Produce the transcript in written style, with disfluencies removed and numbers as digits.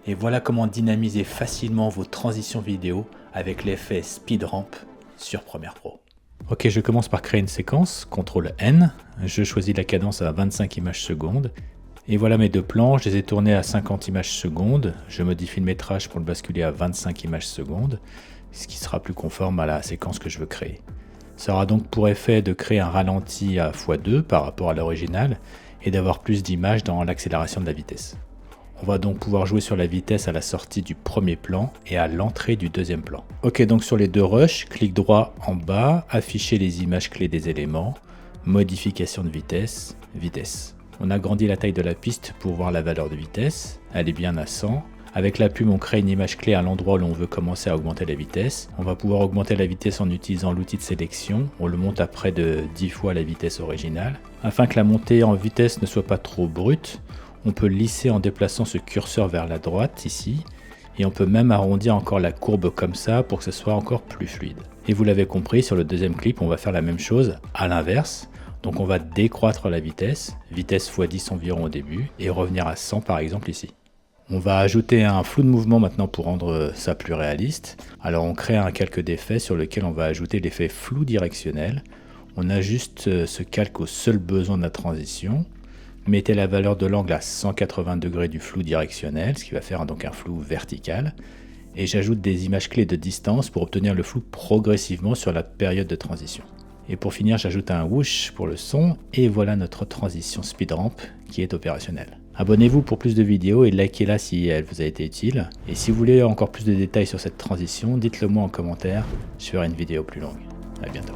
Et voilà comment dynamiser facilement vos transitions vidéo avec l'effet Speed Ramp sur Premiere Pro. Ok, je commence par créer une séquence, CTRL N, je choisis la cadence à 25 images secondes, et voilà mes deux plans, je les ai tournés à 50 images secondes, je modifie le métrage pour le basculer à 25 images secondes, ce qui sera plus conforme à la séquence que je veux créer. Ça aura donc pour effet de créer un ralenti à x2 par rapport à l'original, et d'avoir plus d'images dans l'accélération de la vitesse. On va donc pouvoir jouer sur la vitesse à la sortie du premier plan et à l'entrée du deuxième plan. Ok, donc sur les deux rushs, clic droit en bas, afficher les images clés des éléments, modification de vitesse, vitesse. On agrandit la taille de la piste pour voir la valeur de vitesse, elle est bien à 100. Avec la plume, on crée une image clé à l'endroit où l'on veut commencer à augmenter la vitesse. On va pouvoir augmenter la vitesse en utilisant l'outil de sélection. On le monte à près de 10 fois la vitesse originale. Afin que la montée en vitesse ne soit pas trop brute, on peut lisser en déplaçant ce curseur vers la droite ici. Et on peut même arrondir encore la courbe comme ça pour que ce soit encore plus fluide. Et vous l'avez compris, sur le deuxième clip, on va faire la même chose à l'inverse. Donc on va décroître la vitesse x 10 environ au début, et revenir à 100 par exemple ici. On va ajouter un flou de mouvement maintenant pour rendre ça plus réaliste. Alors on crée un calque d'effet sur lequel on va ajouter l'effet flou directionnel. On ajuste ce calque au seul besoin de la transition. Mettez la valeur de l'angle à 180 degrés du flou directionnel, ce qui va faire donc un flou vertical. Et j'ajoute des images clés de distance pour obtenir le flou progressivement sur la période de transition. Et pour finir, j'ajoute un whoosh pour le son, et voilà notre transition Speed Ramp qui est opérationnelle. Abonnez-vous pour plus de vidéos et likez-la si elle vous a été utile. Et si vous voulez encore plus de détails sur cette transition, dites-le moi en commentaire, je ferai une vidéo plus longue. À bientôt.